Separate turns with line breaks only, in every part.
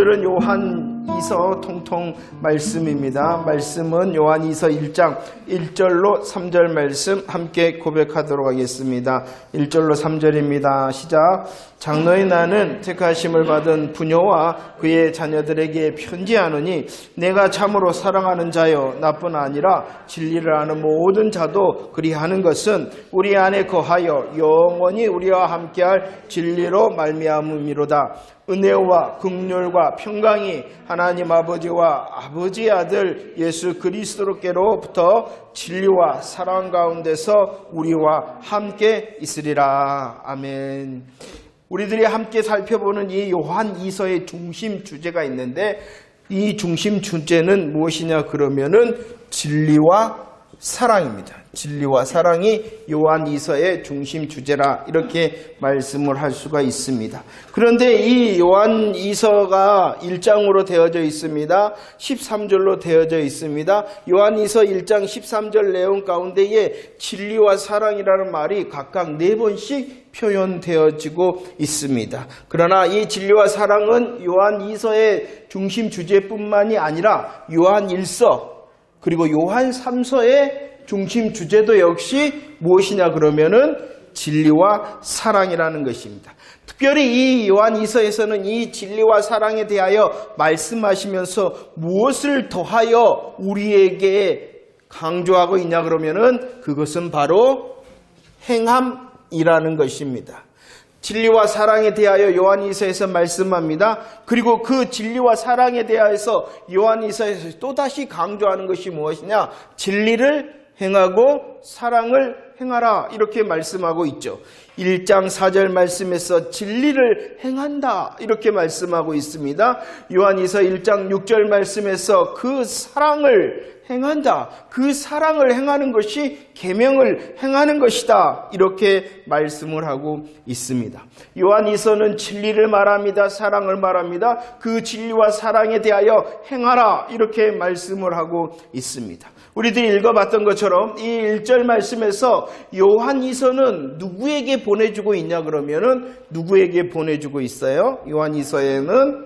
오늘은 요한이서 통통 말씀입니다. 말씀은 요한이서 1장 1절로 3절 말씀 함께 고백하도록 하겠습니다. 1절로 3절입니다. 시작. 장로의 나는 택하심을 받은 부녀와 그의 자녀들에게 편지하노니 내가 참으로 사랑하는 자여 나뿐 아니라 진리를 아는 모든 자도 그리하는 것은 우리 안에 거하여 영원히 우리와 함께할 진리로 말미암음이로다. 은혜와 긍휼과 평강이 하나님 아버지와 아버지의 아들 예수 그리스도께로부터 진리와 사랑 가운데서 우리와 함께 있으리라. 아멘. 우리들이 함께 살펴보는 이 요한이서의 중심 주제가 있는데 이 중심 주제는 무엇이냐 그러면은 진리와 사랑입니다. 진리와 사랑이 요한이서의 중심 주제라 이렇게 말씀을 할 수가 있습니다. 그런데 이 요한이서가 1장으로 되어져 있습니다. 13절로 되어져 있습니다. 요한이서 1장 13절 내용 가운데에 진리와 사랑이라는 말이 각각 4번씩 표현되어지고 있습니다. 그러나 이 진리와 사랑은 요한이서의 중심 주제뿐만이 아니라 요한1서 그리고 요한 3서의 중심 주제도 역시 무엇이냐 그러면은 진리와 사랑이라는 것입니다. 특별히 이 요한 2서에서는 이 진리와 사랑에 대하여 말씀하시면서 무엇을 더하여 우리에게 강조하고 있냐 그러면은 그것은 바로 행함이라는 것입니다. 진리와 사랑에 대하여 요한이서에서 말씀합니다. 그리고 그 진리와 사랑에 대하여서 요한이서에서 또다시 강조하는 것이 무엇이냐? 진리를 행하고 사랑을 행하라 이렇게 말씀하고 있죠. 1장 4절 말씀에서 진리를 행한다 이렇게 말씀하고 있습니다. 요한이서 1장 6절 말씀에서 그 사랑을 행한다. 그 사랑을 행하는 것이 계명을 행하는 것이다. 이렇게 말씀을 하고 있습니다. 요한이서는 진리를 말합니다. 사랑을 말합니다. 그 진리와 사랑에 대하여 행하라. 이렇게 말씀을 하고 있습니다. 우리들이 읽어봤던 것처럼 이 1절 말씀에서 요한이서는 누구에게 보내주고 있냐 그러면은 누구에게 보내주고 있어요? 요한이서에는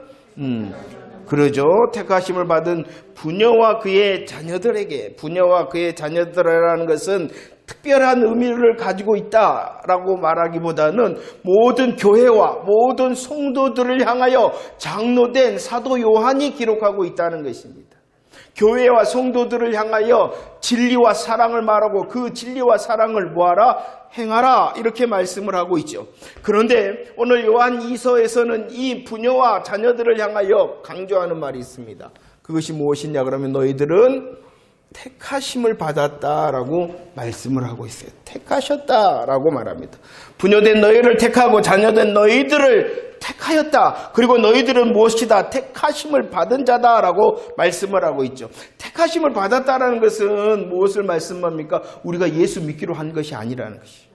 그러죠. 택하심을 받은 부녀와 그의 자녀들에게, 부녀와 그의 자녀들이라는 것은 특별한 의미를 가지고 있다라고 말하기보다는 모든 교회와 모든 성도들을 향하여 장로된 사도 요한이 기록하고 있다는 것입니다. 교회와 성도들을 향하여 진리와 사랑을 말하고 그 진리와 사랑을 뭐하라? 행하라 이렇게 말씀을 하고 있죠. 그런데 오늘 요한 2서에서는 이 부녀와 자녀들을 향하여 강조하는 말이 있습니다. 그것이 무엇이냐 그러면 너희들은 택하심을 받았다라고 말씀을 하고 있어요. 택하셨다라고 말합니다. 부녀된 너희를 택하고 자녀된 너희들을 택하였다. 그리고 너희들은 무엇이다? 택하심을 받은 자다라고 말씀을 하고 있죠. 택하심을 받았다라는 것은 무엇을 말씀합니까? 우리가 예수 믿기로 한 것이 아니라는 것이.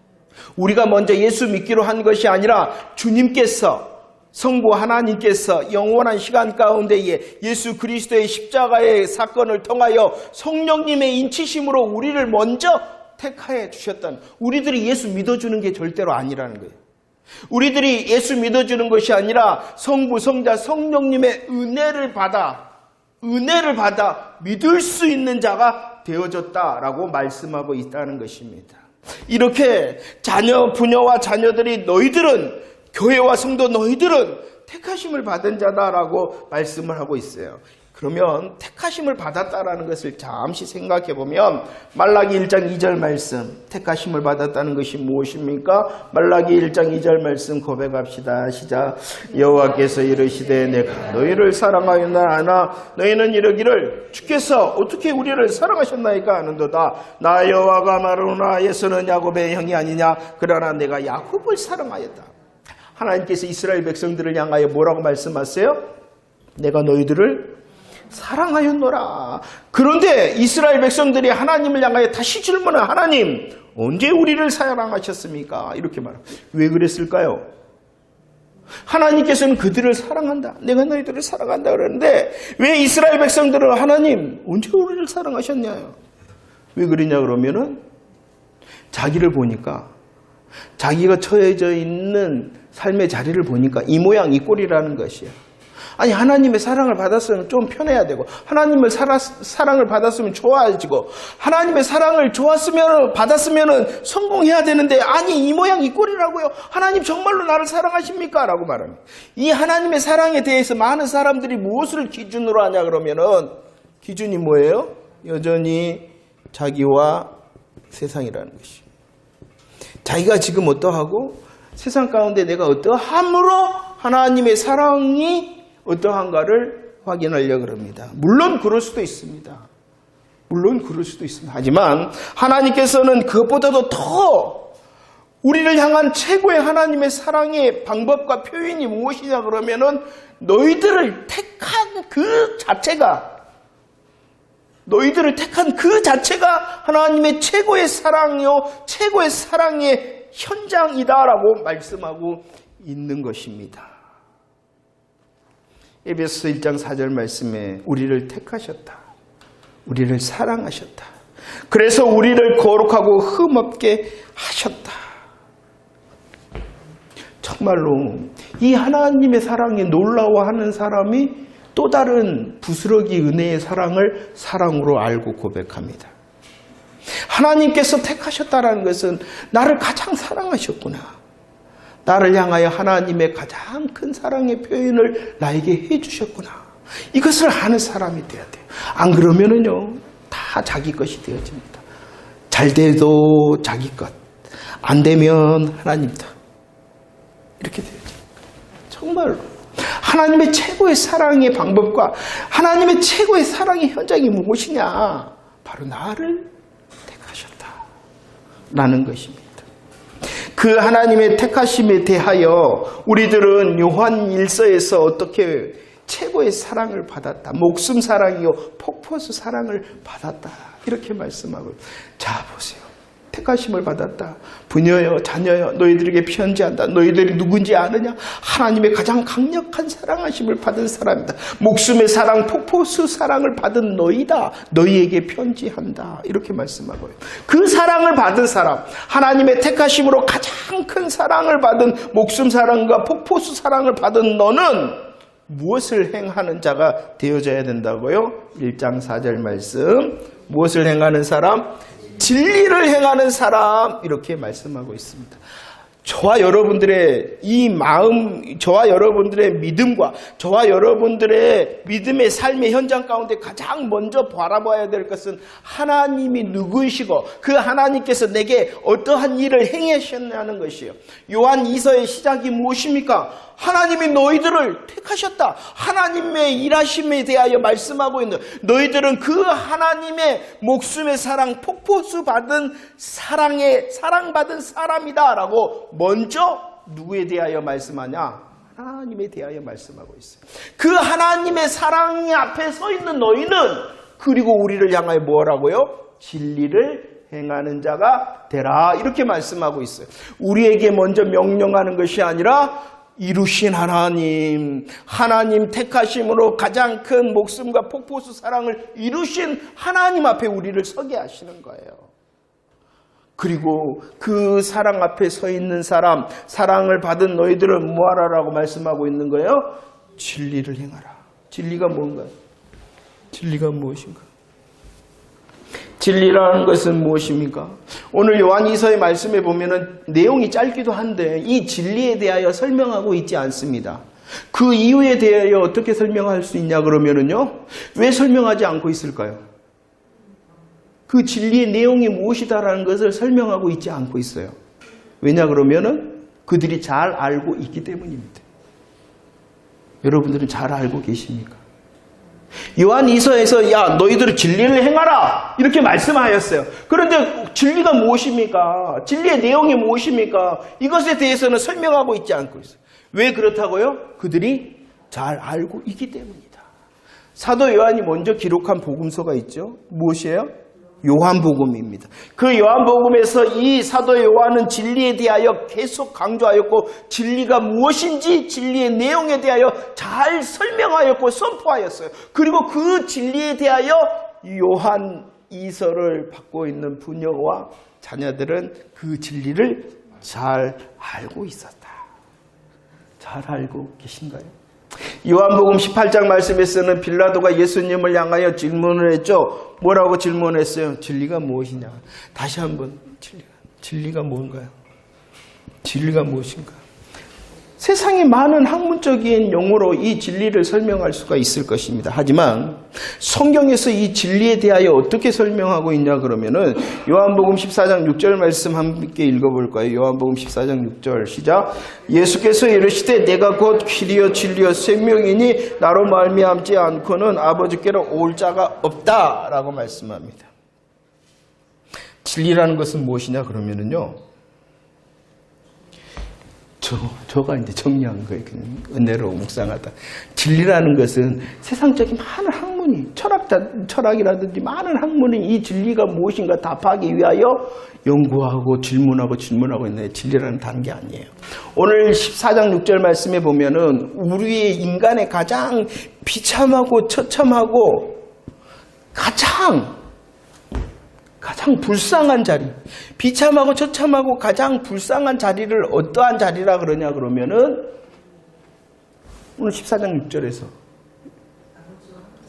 우리가 먼저 예수 믿기로 한 것이 아니라 주님께서 성부 하나님께서 영원한 시간 가운데에 예수 그리스도의 십자가의 사건을 통하여 성령님의 인치심으로 우리를 먼저 택하여 주셨다는, 우리들이 예수 믿어주는 게 절대로 아니라는 거예요. 우리들이 예수 믿어주는 것이 아니라 성부, 성자, 성령님의 은혜를 받아 믿을 수 있는 자가 되어졌다라고 말씀하고 있다는 것입니다. 이렇게 부녀와 자녀들이 너희들은, 교회와 성도 너희들은 택하심을 받은 자다라고 말씀을 하고 있어요. 그러면 택하심을 받았다라는 것을 잠시 생각해 보면 말라기 1장 2절 말씀, 택하심을 받았다는 것이 무엇입니까? 말라기 1장 2절 말씀 고백합시다. 시작. 여호와께서 이르시되 내가 너희를 사랑하였나이다. 너희는 이르기를 주께서 어떻게 우리를 사랑하셨나이까 하는도다. 나 여호와가 말하노라 예수는 야곱의 형이 아니냐. 그러나 내가 야곱을 사랑하였다. 하나님께서 이스라엘 백성들을 향하여 뭐라고 말씀하세요? 내가 너희들을 사랑하였노라. 그런데 이스라엘 백성들이 하나님을 향하여 다시 질문을, 하나님 언제 우리를 사랑하셨습니까? 이렇게 말합니다. 왜 그랬을까요? 하나님께서는 그들을 사랑한다. 내가 너희들을 사랑한다 그러는데 왜 이스라엘 백성들은 하나님 언제 우리를 사랑하셨냐요? 왜 그러냐 그러면은 자기를 보니까, 자기가 처해져 있는 삶의 자리를 보니까 이 모양 이 꼴이라는 것이에요. 아니 하나님의 사랑을 받았으면 좀 편해야 되고 하나님의 사랑을 받았으면 좋아지고 하나님의 사랑을 받았으면 성공해야 되는데 아니 이 모양 이 꼴이라고요. 하나님 정말로 나를 사랑하십니까? 라고 말합니다. 이 하나님의 사랑에 대해서 많은 사람들이 무엇을 기준으로 하냐 그러면은 기준이 뭐예요? 여전히 자기와 세상이라는 것이. 자기가 지금 어떠하고 세상 가운데 내가 어떠함으로 하나님의 사랑이 어떠한가를 확인하려고 합니다. 물론 그럴 수도 있습니다. 하지만 하나님께서는 그것보다도 더 우리를 향한 최고의 하나님의 사랑의 방법과 표현이 무엇이냐 그러면은 너희들을 택한 그 자체가 하나님의 최고의 사랑이요 최고의 사랑의 현장이다라고 말씀하고 있는 것입니다. 에베소서 1장 4절 말씀에 우리를 택하셨다. 우리를 사랑하셨다. 그래서 우리를 거룩하고 흠없게 하셨다. 정말로 이 하나님의 사랑에 놀라워하는 사람이 또 다른 부스러기 은혜의 사랑을 사랑으로 알고 고백합니다. 하나님께서 택하셨다는 것은 나를 가장 사랑하셨구나. 나를 향하여 하나님의 가장 큰 사랑의 표현을 나에게 해주셨구나. 이것을 아는 사람이 돼야 돼요. 안 그러면은요, 다 자기 것이 되어집니다. 잘 돼도 자기 것, 안 되면 하나님 것. 이렇게 되어집니다. 정말로. 하나님의 최고의 사랑의 방법과 하나님의 최고의 사랑의 현장이 무엇이냐? 바로 나를 택하셨다라는 것입니다. 그 하나님의 택하심에 대하여 우리들은 요한 1서에서 어떻게 최고의 사랑을 받았다. 목숨 사랑이요 폭포수 사랑을 받았다. 이렇게 말씀하고 자 보세요. 택하심을 받았다. 부녀여 자녀여 너희들에게 편지한다. 너희들이 누군지 아느냐? 하나님의 가장 강력한 사랑하심을 받은 사람이다. 목숨의 사랑 폭포수 사랑을 받은 너희다. 너희에게 편지한다. 이렇게 말씀하고요. 그 사랑을 받은 사람, 하나님의 택하심으로 가장 큰 사랑을 받은 목숨 사랑과 폭포수 사랑을 받은 너는 무엇을 행하는 자가 되어져야 된다고요? 1장 4절 말씀. 무엇을 행하는 사람? 진리를 행하는 사람. 이렇게 말씀하고 있습니다. 저와 여러분들의 이 마음, 저와 여러분들의 믿음과 저와 여러분들의 믿음의 삶의 현장 가운데 가장 먼저 바라봐야 될 것은 하나님이 누구이시고 그 하나님께서 내게 어떠한 일을 행하셨냐는 것이에요. 요한 2서의 시작이 무엇입니까? 하나님이 너희들을 택하셨다. 하나님의 일하심에 대하여 말씀하고 있는 너희들은 그 하나님의 목숨의 사랑, 폭포수 받은 사랑받은 사람이다 라고 먼저 누구에 대하여 말씀하냐? 하나님에 대하여 말씀하고 있어요. 그 하나님의 사랑이 앞에 서 있는 너희는 그리고 우리를 향하여 뭐라고요? 진리를 행하는 자가 되라. 이렇게 말씀하고 있어요. 우리에게 먼저 명령하는 것이 아니라 이루신 하나님 택하심으로 가장 큰 목숨과 폭포수 사랑을 이루신 하나님 앞에 우리를 서게 하시는 거예요. 그리고 그 사랑 앞에 서 있는 사람, 사랑을 받은 너희들은 뭐하라라고 말씀하고 있는 거예요? 진리를 행하라. 진리가 뭔가요? 진리가 무엇인가? 진리라는 것은 무엇입니까? 오늘 요한 2서의 말씀에 보면은 내용이 짧기도 한데 이 진리에 대하여 설명하고 있지 않습니다. 그 이유에 대하여 어떻게 설명할 수 있냐 그러면은요. 왜 설명하지 않고 있을까요? 그 진리의 내용이 무엇이다라는 것을 설명하고 있지 않고 있어요. 왜냐 그러면은 그들이 잘 알고 있기 때문입니다. 여러분들은 잘 알고 계십니까? 요한 2서에서 야 너희들은 진리를 행하라 이렇게 말씀하였어요. 그런데 진리가 무엇입니까? 진리의 내용이 무엇입니까? 이것에 대해서는 설명하고 있지 않고 있어요. 왜 그렇다고요? 그들이 잘 알고 있기 때문이다. 사도 요한이 먼저 기록한 복음서가 있죠. 무엇이에요? 요한복음입니다. 그 요한복음에서 이 사도 요한은 진리에 대하여 계속 강조하였고 진리가 무엇인지 진리의 내용에 대하여 잘 설명하였고 선포하였어요. 그리고 그 진리에 대하여 요한 2서를 받고 있는 부녀와 자녀들은 그 진리를 잘 알고 있었다. 잘 알고 계신가요? 요한복음 18장 말씀에서는 빌라도가 예수님을 향하여 질문을 했죠. 뭐라고 질문했어요? 진리가 무엇이냐? 다시 한번 진리가 뭔가요? 진리가 무엇인가? 세상에 많은 학문적인 용어로 이 진리를 설명할 수가 있을 것입니다. 하지만 성경에서 이 진리에 대하여 어떻게 설명하고 있냐 그러면은 요한복음 14장 6절 말씀 함께 읽어볼까요? 요한복음 14장 6절 시작. 예수께서 이르시되 내가 곧 길이요 진리요 생명이니 나로 말미암지 않고는 아버지께로 올 자가 없다라고 말씀합니다. 진리라는 것은 무엇이냐 그러면은요. 저가 이제 정리한 거예요. 그냥 은혜로 묵상하다. 진리라는 것은 세상적인 많은 학문이, 철학이라든지 많은 학문이 이 진리가 무엇인가 답하기 위하여 연구하고 질문하고 있는데 진리라는 다른 게 아니에요. 오늘 14장 6절 말씀에 보면은 우리의 인간의 가장 비참하고 처참하고 가장 불쌍한 자리, 비참하고 처참하고 가장 불쌍한 자리를 어떠한 자리라 그러냐 그러면은 오늘 14장 6절에서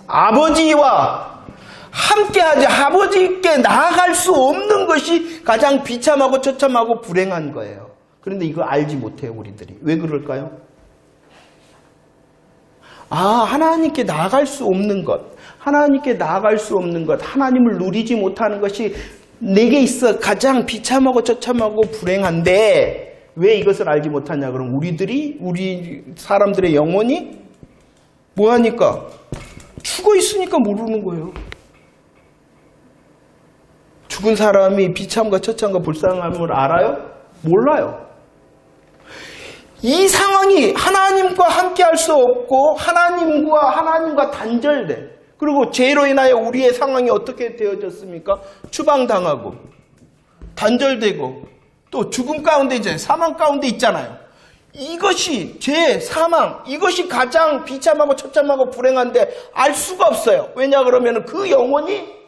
아버지와 함께하지, 아버지께 나아갈 수 없는 것이 가장 비참하고 처참하고 불행한 거예요. 그런데 이거 알지 못해요, 우리들이. 왜 그럴까요? 하나님께 나아갈 수 없는 것, 하나님께 나아갈 수 없는 것, 하나님을 누리지 못하는 것이 내게 있어 가장 비참하고 처참하고 불행한데 왜 이것을 알지 못하냐 그럼 우리 사람들의 영혼이 뭐하니까? 죽어 있으니까 모르는 거예요. 죽은 사람이 비참과 처참과 불쌍함을 알아요? 몰라요. 이 상황이 하나님과 함께 할 수 없고 하나님과 단절돼. 그리고 죄로 인하여 우리의 상황이 어떻게 되어졌습니까? 추방당하고 단절되고 또 죽음 가운데 이제 사망 가운데 있잖아요. 이것이 죄, 사망, 이것이 가장 비참하고 처참하고 불행한데 알 수가 없어요. 왜냐 그러면 그 영혼이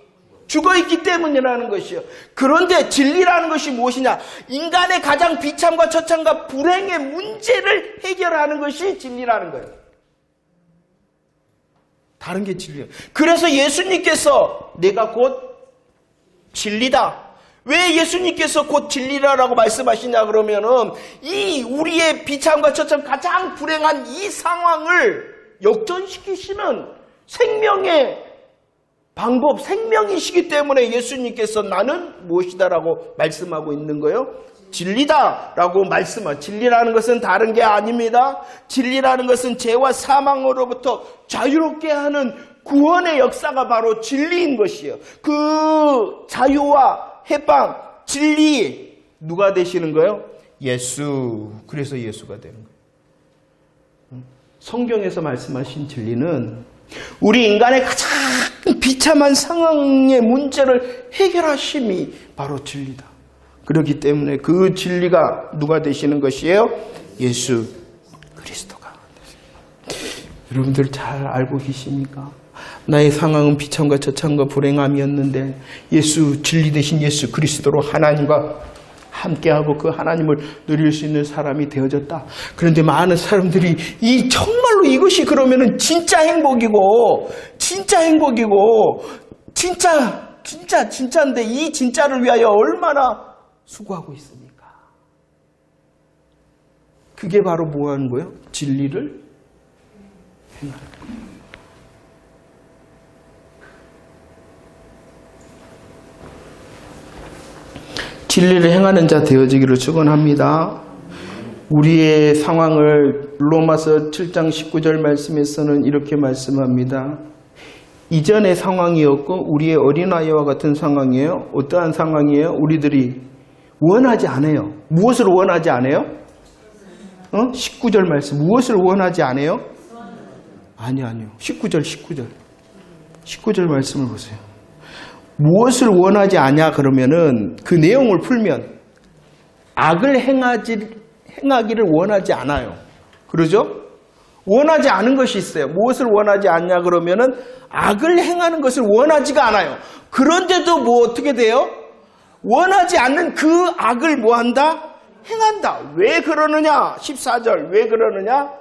죽어있기 때문이라는 것이요. 그런데 진리라는 것이 무엇이냐? 인간의 가장 비참과 처참과 불행의 문제를 해결하는 것이 진리라는 거예요. 다른 게 진리예요. 그래서 예수님께서 내가 곧 진리다. 왜 예수님께서 곧 진리라고 말씀하시냐 그러면은 이 우리의 비참과 처참 가장 불행한 이 상황을 역전시키시는 생명의 방법, 생명이시기 때문에 예수님께서 나는 무엇이다라고 말씀하고 있는 거예요. 진리다라고 말씀하죠. 진리라는 것은 다른 게 아닙니다. 진리라는 것은 죄와 사망으로부터 자유롭게 하는 구원의 역사가 바로 진리인 것이에요. 그 자유와 해방, 진리 누가 되시는 거예요? 예수. 그래서 예수가 되는 거예요. 성경에서 말씀하신 진리는 우리 인간의 가장 비참한 상황의 문제를 해결하심이 바로 진리다. 그렇기 때문에 그 진리가 누가 되시는 것이에요? 예수 그리스도가. 여러분들 잘 알고 계십니까? 나의 상황은 비참과 처참과 불행함이었는데 예수, 진리 되신 예수 그리스도로 하나님과 함께하고 그 하나님을 누릴 수 있는 사람이 되어졌다. 그런데 많은 사람들이 정말로 이것이 그러면은 진짜 행복이고 진짜인데 이 진짜를 위하여 얼마나 수고하고 있습니까? 그게 바로 뭐 하는 거예요? 진리를 행하는 거예요. 진리를 행하는 자 되어지기를 축원합니다. 우리의 상황을 로마서 7장 19절 말씀에서는 이렇게 말씀합니다. 이전의 상황이었고 우리의 어린아이와 같은 상황이에요. 어떠한 상황이에요? 우리들이 원하지 않아요. 무엇을 원하지 않아요? 19절 말씀. 무엇을 원하지 않아요? 아니요. 19절 말씀을 보세요. 무엇을 원하지 않냐 그러면은 그 내용을 풀면 악을 행하기를 원하지 않아요. 그러죠? 원하지 않은 것이 있어요. 무엇을 원하지 않냐 그러면은 악을 행하는 것을 원하지가 않아요. 그런데도 어떻게 돼요? 원하지 않는 그 악을 뭐한다? 행한다. 왜 그러느냐? 14절 왜 그러느냐?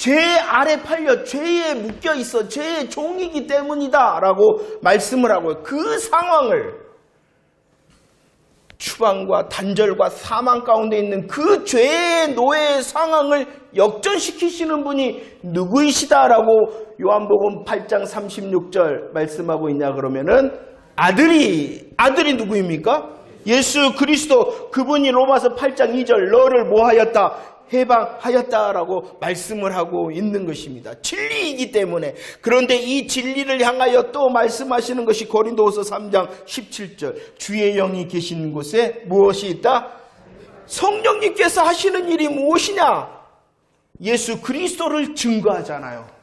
죄 아래 팔려 죄에 묶여 있어 죄의 종이기 때문이다 라고 말씀을 하고요. 그 상황을 추방과 단절과 사망 가운데 있는 그 죄의 노예의 상황을 역전시키시는 분이 누구이시다라고 요한복음 8장 36절 말씀하고 있냐 그러면은 아들이 누구입니까? 예수 그리스도. 그분이 로마서 8장 2절 너를 뭐하였다? 해방하였다라고 말씀을 하고 있는 것입니다. 진리이기 때문에. 그런데 이 진리를 향하여 또 말씀하시는 것이 고린도후서 3장 17절 주의 영이 계신 곳에 무엇이 있다? 성령님께서 하시는 일이 무엇이냐? 예수 그리스도를 증거하잖아요.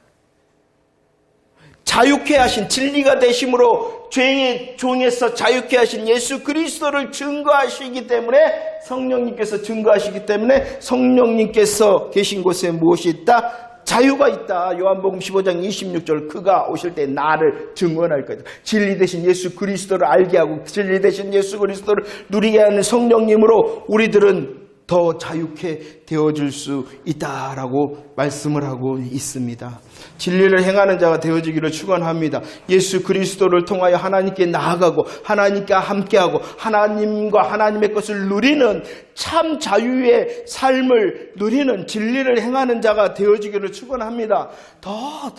자유케 하신 진리가 되심으로 죄의 종에서 자유케 하신 예수 그리스도를 증거하시기 때문에 성령님께서 증거하시기 때문에 성령님께서 계신 곳에 무엇이 있다? 자유가 있다. 요한복음 15장 26절 그가 오실 때 나를 증언할 거다. 진리 되신 예수 그리스도를 알게 하고 진리 되신 예수 그리스도를 누리게 하는 성령님으로 우리들은 더 자유케 되어줄 수 있다라고 말씀을 하고 있습니다. 진리를 행하는 자가 되어지기를 축원합니다. 예수 그리스도를 통하여 하나님께 나아가고 하나님과 함께하고 하나님과 하나님의 것을 누리는 참 자유의 삶을 누리는 진리를 행하는 자가 되어지기를 축원합니다. 더.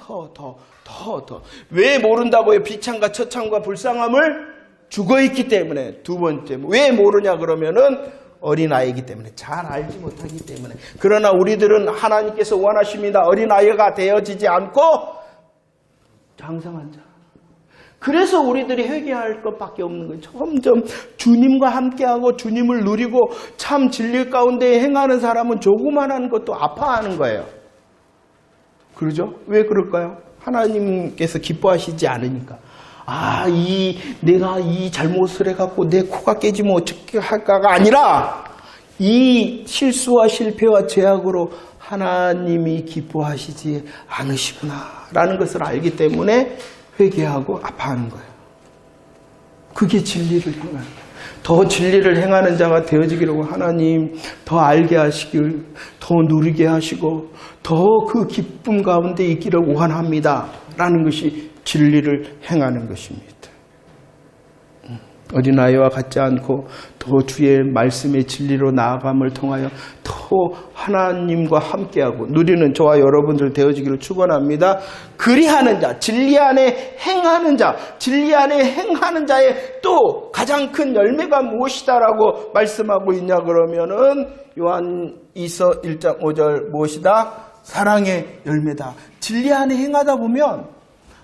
왜 모른다고요? 비참과 처참과 불쌍함을 죽어있기 때문에. 두 번째, 왜 모르냐 그러면은 어린아이이기 때문에 잘 알지 못하기 때문에. 그러나 우리들은 하나님께서 원하십니다. 어린아이가 되어지지 않고 장성한 자. 그래서 우리들이 회개할 것밖에 없는 거예요. 점점 주님과 함께하고 주님을 누리고 참 진리 가운데 행하는 사람은 조그만한 것도 아파하는 거예요. 그러죠? 왜 그럴까요? 하나님께서 기뻐하시지 않으니까. 내가 이 잘못을 해갖고 내 코가 깨지면 어떻게 할까가 아니라 이 실수와 실패와 죄악으로 하나님이 기뻐하시지 않으시구나라는 것을 알기 때문에 회개하고 아파하는 거예요. 그게 진리를 행하는 거예요. 더 진리를 행하는 자가 되어지기를 하나님 더 알게 하시길, 더 누리게 하시고 더 그 기쁨 가운데 있기를 원합니다. 라는 것이 진리를 행하는 것입니다. 어린아이와 같지 않고 더 주의 말씀의 진리로 나아감을 통하여 더 하나님과 함께하고 누리는 저와 여러분들 되어지기를 축원합니다. 그리하는 자, 진리 안에 행하는 자, 진리 안에 행하는 자의 또 가장 큰 열매가 무엇이다라고 말씀하고 있냐 그러면은 요한이서 1장 5절 무엇이다? 사랑의 열매다. 진리 안에 행하다 보면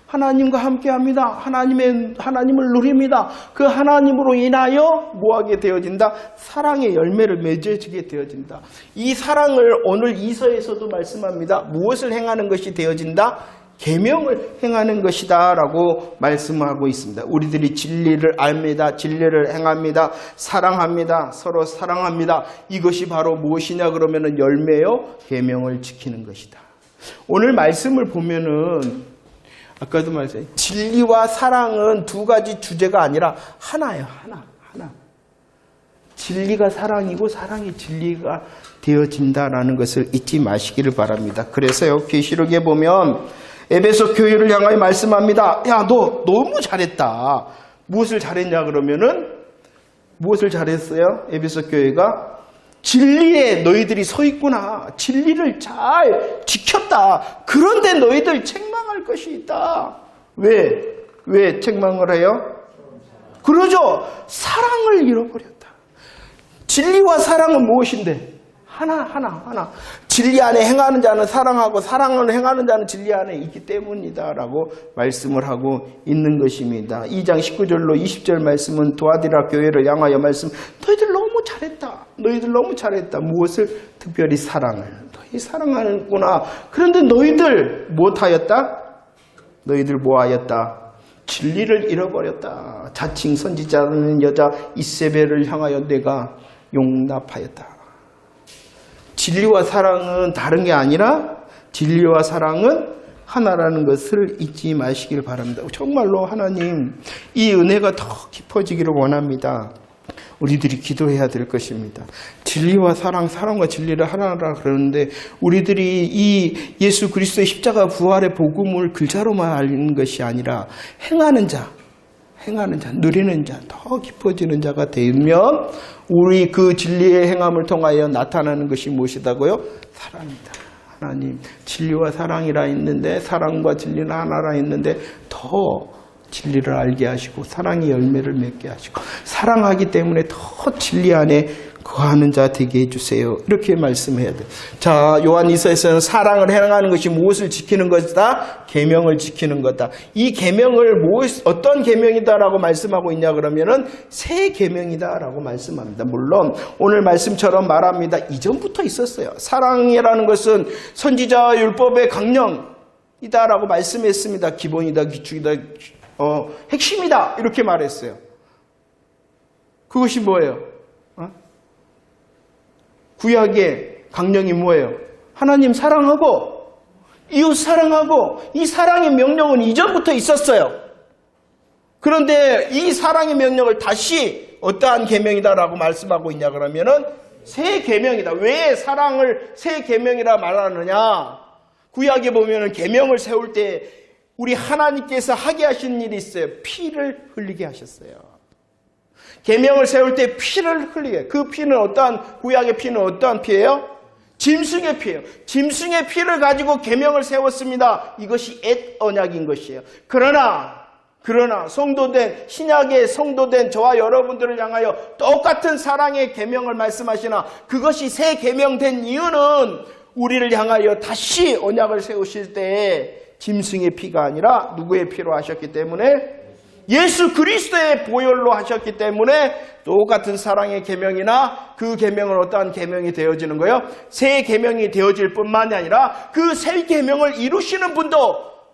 하나님과 함께합니다. 하나님을 누립니다. 그 하나님으로 인하여 뭐하게 되어진다? 사랑의 열매를 맺어지게 되어진다. 이 사랑을 오늘 이서에서도 말씀합니다. 무엇을 행하는 것이 되어진다? 계명을 행하는 것이다 라고 말씀하고 있습니다. 우리들이 진리를 압니다. 진리를 행합니다. 사랑합니다. 서로 사랑합니다. 이것이 바로 무엇이냐 그러면은 열매요? 계명을 지키는 것이다. 오늘 말씀을 보면은 아까도 말했어요. 진리와 사랑은 두 가지 주제가 아니라 하나예요. 하나. 진리가 사랑이고 사랑이 진리가 되어진다라는 것을 잊지 마시기를 바랍니다. 그래서요. 계시록에 보면 에베소 교회를 향하여 말씀합니다. 야, 너 너무 잘했다. 무엇을 잘했냐 그러면은 무엇을 잘했어요? 에베소 교회가 진리에 너희들이 서 있구나. 진리를 잘 지켰다. 그런데 너희들 책망할 것이 있다. 왜 책망을 해요? 그러죠. 사랑을 잃어버렸다. 진리와 사랑은 무엇인데? 하나. 진리 안에 행하는 자는 사랑하고 사랑을 행하는 자는 진리 안에 있기 때문이다라고 말씀을 하고 있는 것입니다. 2장 19절로 20절 말씀은 도아디라 교회를 향하여 말씀. 너희들 너무 잘했다. 무엇을? 특별히 사랑을. 너희 사랑하는구나. 그런데 너희들 못하였다? 너희들 뭐하였다? 진리를 잃어버렸다. 자칭 선지자는 여자 이세벨을 향하여 내가 용납하였다. 진리와 사랑은 다른 게 아니라 진리와 사랑은 하나라는 것을 잊지 마시길 바랍니다. 정말로 하나님 이 은혜가 더 깊어지기를 원합니다. 우리들이 기도해야 될 것입니다. 진리와 사랑, 사랑과 진리를 하나라 그러는데 우리들이 이 예수 그리스도의 십자가 부활의 복음을 글자로만 알는 것이 아니라 행하는 자, 누리는 자, 더 깊어지는 자가 되면 우리 그 진리의 행함을 통하여 나타나는 것이 무엇이다고요? 사랑이다. 하나님, 진리와 사랑이라 있는데, 사랑과 진리는 하나라 있는데 더 진리를 알게 하시고 사랑의 열매를 맺게 하시고 사랑하기 때문에 더 진리 안에 거하는 자 되게 해주세요. 이렇게 말씀해야 돼요. 자, 요한일서에서는 사랑을 행하는 것이 무엇을 지키는 것이다? 계명을 지키는 거다. 이 계명을 어떤 계명이다라고 말씀하고 있냐 그러면은 새 계명이다라고 말씀합니다. 물론 오늘 말씀처럼 말합니다. 이전부터 있었어요. 사랑이라는 것은 선지자 율법의 강령이다라고 말씀했습니다. 기본이다, 기축이다, 핵심이다 이렇게 말했어요. 그것이 뭐예요? 구약의 강령이 뭐예요? 하나님 사랑하고 이웃 사랑하고 이 사랑의 명령은 이전부터 있었어요. 그런데 이 사랑의 명령을 다시 어떠한 계명이다라고 말씀하고 있냐 그러면은 새 계명이다. 왜 사랑을 새 계명이라 말하느냐? 구약에 보면은 계명을 세울 때 우리 하나님께서 하게 하신 일이 있어요. 피를 흘리게 하셨어요. 계명을 세울 때 피를 흘리게. 그 피는 어떠한, 구약의 피는 어떠한 피예요? 짐승의 피예요. 짐승의 피를 가지고 계명을 세웠습니다. 이것이 옛 언약인 것이에요. 그러나 신약의 성도된 저와 여러분들을 향하여 똑같은 사랑의 계명을 말씀하시나 그것이 새 계명된 이유는 우리를 향하여 다시 언약을 세우실 때 짐승의 피가 아니라 누구의 피로 하셨기 때문에 예수 그리스도의 보혈로 하셨기 때문에 똑같은 사랑의 계명이나 그 계명은 어떠한 계명이 되어지는 거예요? 새 계명이 되어질 뿐만이 아니라 그 새 계명을 이루시는 분도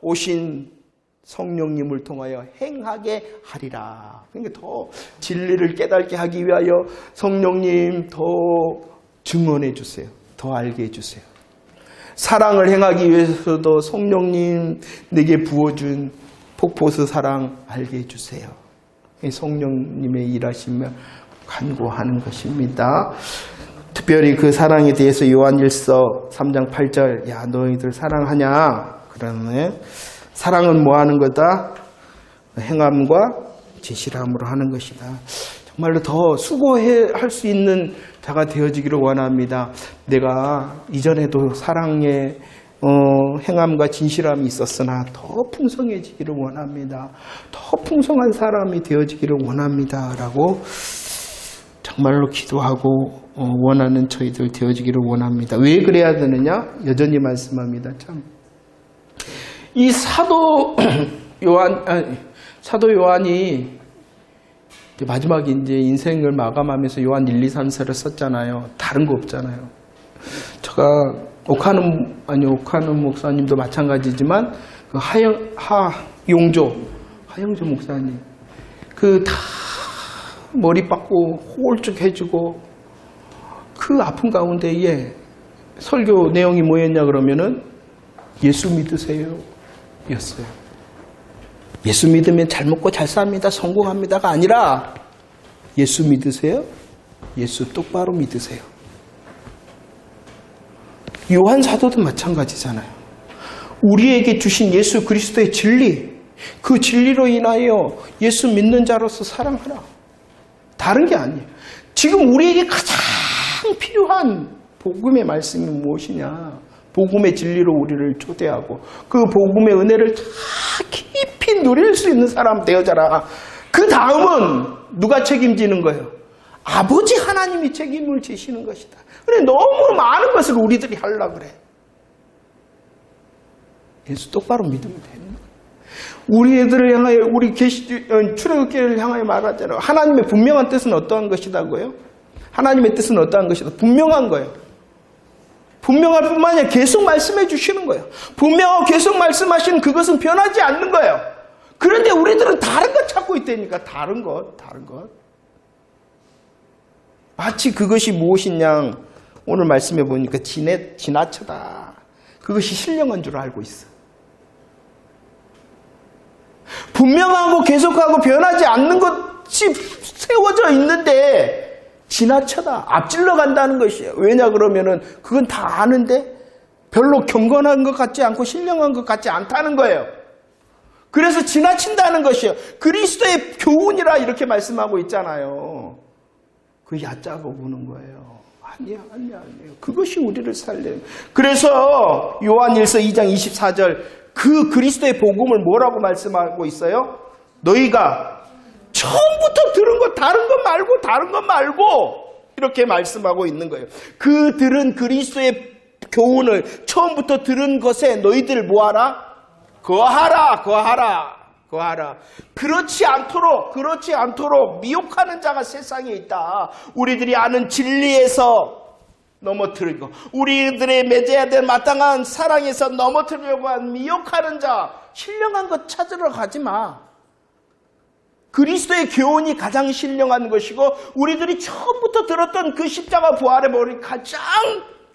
오신 성령님을 통하여 행하게 하리라. 그러니까 더 진리를 깨닫게 하기 위하여 성령님 더 증언해 주세요. 더 알게 해 주세요. 사랑을 행하기 위해서도 성령님 내게 부어준 폭포수 사랑 알게 해주세요. 성령님의 일하심을 간구하는 것입니다. 특별히 그 사랑에 대해서 요한일서 3장 8절 야 너희들 사랑하냐? 그러네. 사랑은 뭐 하는 거다? 행함과 제실함으로 하는 것이다. 정말로 더 수고할 수 있는 자가 되어지기를 원합니다. 내가 이전에도 사랑의 행함과 진실함이 있었으나 더 풍성해지기를 원합니다. 더 풍성한 사람이 되어지기를 원합니다. 라고 정말로 기도하고 원하는 저희들 되어지기를 원합니다. 왜 그래야 되느냐? 여전히 말씀합니다. 참. 이 사도 요한이 마지막에 이제 인생을 마감하면서 요한 1, 2, 3서를 썼잖아요. 다른 거 없잖아요. 제가 오카는 목사님도 마찬가지지만 그 하영조 목사님 그 다 머리 빠고 홀쭉해지고 그 아픈 가운데에 설교 내용이 뭐였냐 그러면은 예수 믿으세요 였어요. 예수 믿으면 잘 먹고 잘 삽니다 성공합니다가 아니라 예수 믿으세요? 예수 똑바로 믿으세요. 요한 사도도 마찬가지잖아요. 우리에게 주신 예수 그리스도의 진리, 그 진리로 인하여 예수 믿는 자로서 사랑하라. 다른 게 아니에요. 지금 우리에게 가장 필요한 복음의 말씀이 무엇이냐? 복음의 진리로 우리를 초대하고 그 복음의 은혜를 다 깊이 누릴 수 있는 사람 되어져라. 그 다음은 누가 책임지는 거예요? 아버지 하나님이 책임을 지시는 것이다. 그래 너무 많은 것을 우리들이 하려고 그래. 예수 똑바로 믿으면 되는 거예요. 우리 애들을 향하여 우리 출애굽기를 향하여 말하잖아요. 하나님의 분명한 뜻은 어떠한 것이다고요? 하나님의 뜻은 어떠한 것이다? 분명한 거예요. 분명할 뿐만 아니라 계속 말씀해 주시는 거예요. 분명하고 계속 말씀하시는 그것은 변하지 않는 거예요. 그런데 우리들은 다른 것 찾고 있다니까. 다른 것. 마치 그것이 무엇이냐 오늘 말씀해 보니까 지나쳐다. 그것이 신령한 줄 알고 있어. 분명하고 계속하고 변하지 않는 것이 새 세워져 있는데 지나쳐다 앞질러 간다는 것이에요. 왜냐 그러면은 그건 다 아는데 별로 경건한 것 같지 않고 신령한 것 같지 않다는 거예요. 그래서 지나친다는 것이에요. 그리스도의 교훈이라 이렇게 말씀하고 있잖아요. 그 얕잡아 보는 거예요. 아니야. 그것이 우리를 살려요. 그래서 요한일서 2장 24절 그 그리스도의 복음을 뭐라고 말씀하고 있어요? 너희가 처음부터 들은 것 다른 것 말고 이렇게 말씀하고 있는 거예요. 그 들은 그리스도의 교훈을 처음부터 들은 것에 너희들 뭐하라? 거하라. 그렇지 않도록 미혹하는 자가 세상에 있다. 우리들이 아는 진리에서 넘어뜨리고 우리들의 맺어야 될 마땅한 사랑에서 넘어뜨리려고 한 미혹하는 자, 신령한 것 찾으러 가지 마. 그리스도의 교훈이 가장 신령한 것이고 우리들이 처음부터 들었던 그 십자가 부활의 머리 가장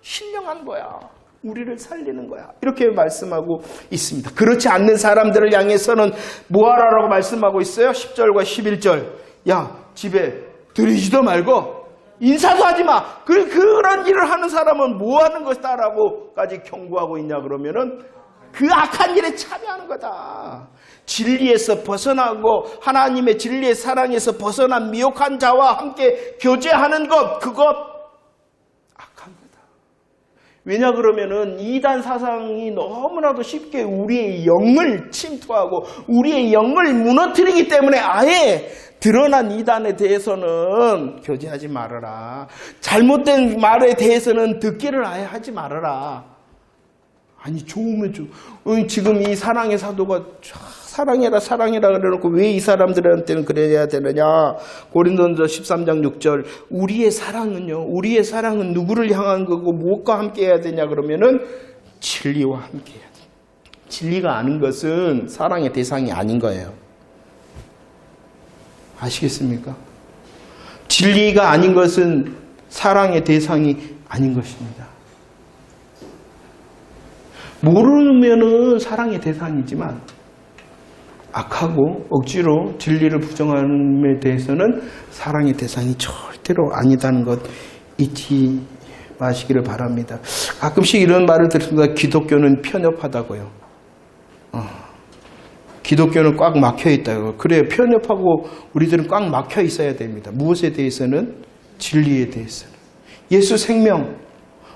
신령한 거야. 우리를 살리는 거야. 이렇게 말씀하고 있습니다. 그렇지 않는 사람들을 향해서는 뭐하라라고 말씀하고 있어요? 10절과 11절. 야, 집에 들이지도 말고 인사도 하지 마. 그런 일을 하는 사람은 뭐 하는 것이다 라고까지 경고하고 있냐 그러면은 그 악한 일에 참여하는 거다. 진리에서 벗어나고 하나님의 진리의 사랑에서 벗어난 미혹한 자와 함께 교제하는 것, 그것 악한 거다. 왜냐 그러면은 이단 사상이 너무나도 쉽게 우리의 영을 침투하고 우리의 영을 무너뜨리기 때문에 아예 드러난 이단에 대해서는 교제하지 말아라. 잘못된 말에 대해서는 듣기를 아예 하지 말아라. 아니 좋으면 지금 이 사랑의 사도가 사랑해라 그래놓고 왜 이 사람들한테는 그래야 되느냐. 고린도전서 13장 6절 우리의 사랑은 누구를 향한 거고 무엇과 함께 해야 되냐 그러면은 진리와 함께 해야 돼. 진리가 아닌 것은 사랑의 대상이 아닌 거예요. 아시겠습니까? 진리가 아닌 것은 사랑의 대상이 아닌 것입니다. 모르면은 사랑의 대상이지만 악하고 억지로 진리를 부정함에 대해서는 사랑의 대상이 절대로 아니다는 것 잊지 마시기를 바랍니다. 가끔씩 이런 말을 들습니다. 기독교는 편협하다고요. 기독교는 꽉 막혀 있다고. 그래요. 편협하고 우리들은 꽉 막혀 있어야 됩니다. 무엇에 대해서는? 진리에 대해서는. 예수 생명,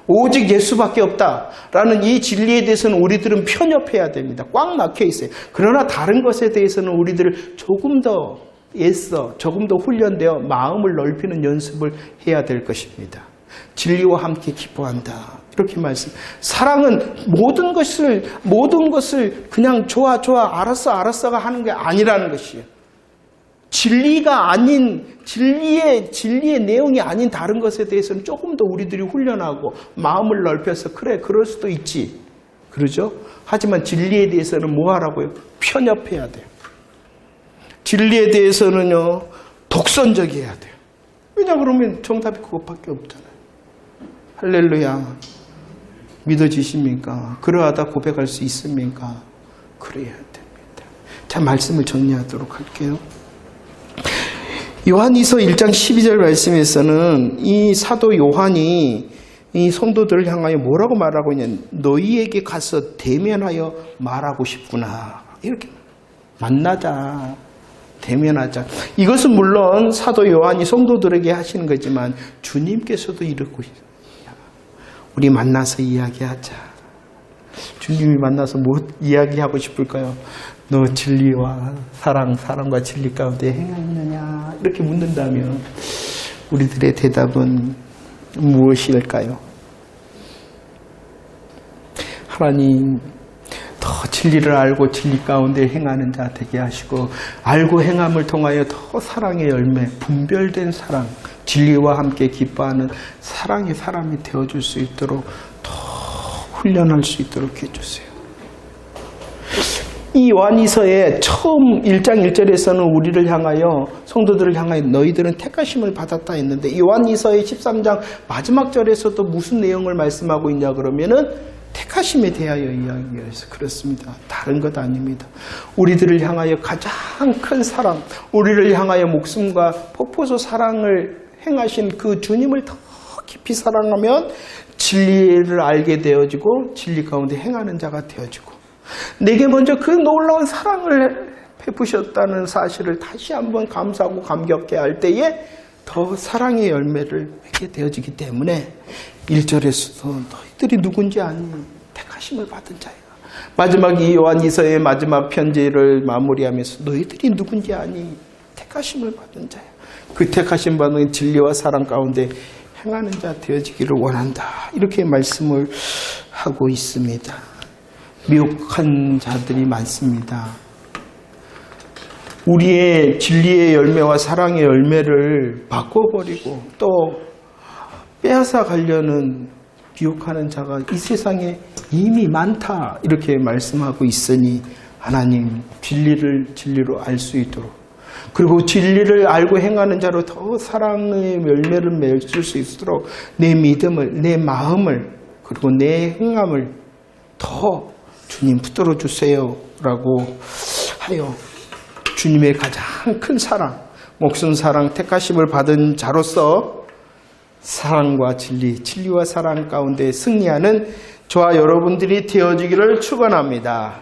오직 예수밖에 없다라는 이 진리에 대해서는 우리들은 편협해야 됩니다. 꽉 막혀 있어요. 그러나 다른 것에 대해서는 우리들을 조금 더 애써, 조금 더 훈련되어 마음을 넓히는 연습을 해야 될 것입니다. 진리와 함께 기뻐한다. 이렇게 말씀. 사랑은 모든 것을 그냥 좋아, 알았어가 하는 게 아니라는 것이에요. 진리가 아닌, 진리의 내용이 아닌 다른 것에 대해서는 조금 더 우리들이 훈련하고 마음을 넓혀서 그래, 그럴 수도 있지. 그러죠? 하지만 진리에 대해서는 뭐 하라고요? 편협해야 돼요. 진리에 대해서는요, 독선적이어야 돼요. 왜냐 그러면 정답이 그것밖에 없잖아요. 할렐루야. 믿어지십니까? 그러하다 고백할 수 있습니까? 그래야 됩니다. 자, 말씀을 정리하도록 할게요. 요한이서 1장 12절 말씀에서는 이 사도 요한이 이 성도들을 향하여 뭐라고 말하고 있냐. 너희에게 가서 대면하여 말하고 싶구나. 이렇게 만나자. 대면하자. 이것은 물론 사도 요한이 성도들에게 하시는 거지만 주님께서도 이러고 있어요. 우리 만나서 이야기하자. 주님이 만나서 뭐 이야기하고 싶을까요? 너 진리와 사랑과 진리 가운데 행하느냐? 이렇게 묻는다면 우리들의 대답은 무엇일까요? 하나님, 더 진리를 알고 진리 가운데 행하는 자 되게 하시고 알고 행함을 통하여 더 사랑의 열매, 분별된 사랑, 진리와 함께 기뻐하는 사랑의 사람이 되어줄 수 있도록 더 훈련할 수 있도록 해주세요. 이 요한이서의 처음 1장 1절에서는 우리를 향하여, 성도들을 향하여 너희들은 택하심을 받았다 했는데 요한이서의 13장 마지막 절에서도 무슨 내용을 말씀하고 있냐 그러면은 택하심에 대하여 이야기해서 그렇습니다. 다른 것 아닙니다. 우리들을 향하여 가장 큰 사랑, 우리를 향하여 목숨과 폭포수 사랑을 행하신 그 주님을 더 깊이 사랑하면 진리를 알게 되어지고 진리 가운데 행하는 자가 되어지고, 내게 먼저 그 놀라운 사랑을 베푸셨다는 사실을 다시 한번 감사하고 감격해 할 때에 더 사랑의 열매를 맺게 되어지기 때문에 1절에서도 너희들이 누군지 아니 택하심을 받은 자야. 마지막 이 요한이서의 마지막 편지를 마무리하면서 너희들이 누군지 아니 택하심을 받은 자야. 그 택하심 받은 진리와 사랑 가운데 행하는 자 되어지기를 원한다. 이렇게 말씀을 하고 있습니다. 미혹한 자들이 많습니다. 우리의 진리의 열매와 사랑의 열매를 바꿔버리고 또 빼앗아 가려는 미혹하는 자가 이 세상에 이미 많다. 이렇게 말씀하고 있으니 하나님 진리를 진리로 알 수 있도록, 그리고 진리를 알고 행하는 자로 더 사랑의 열매를 맺을 수 있도록 내 믿음을, 내 마음을, 그리고 내 행함을 더 주님 붙들어 주세요 라고 하여 주님의 가장 큰 사랑, 목숨 사랑, 택하심을 받은 자로서 사랑과 진리, 진리와 사랑 가운데 승리하는 저와 여러분들이 되어지기를 축원합니다.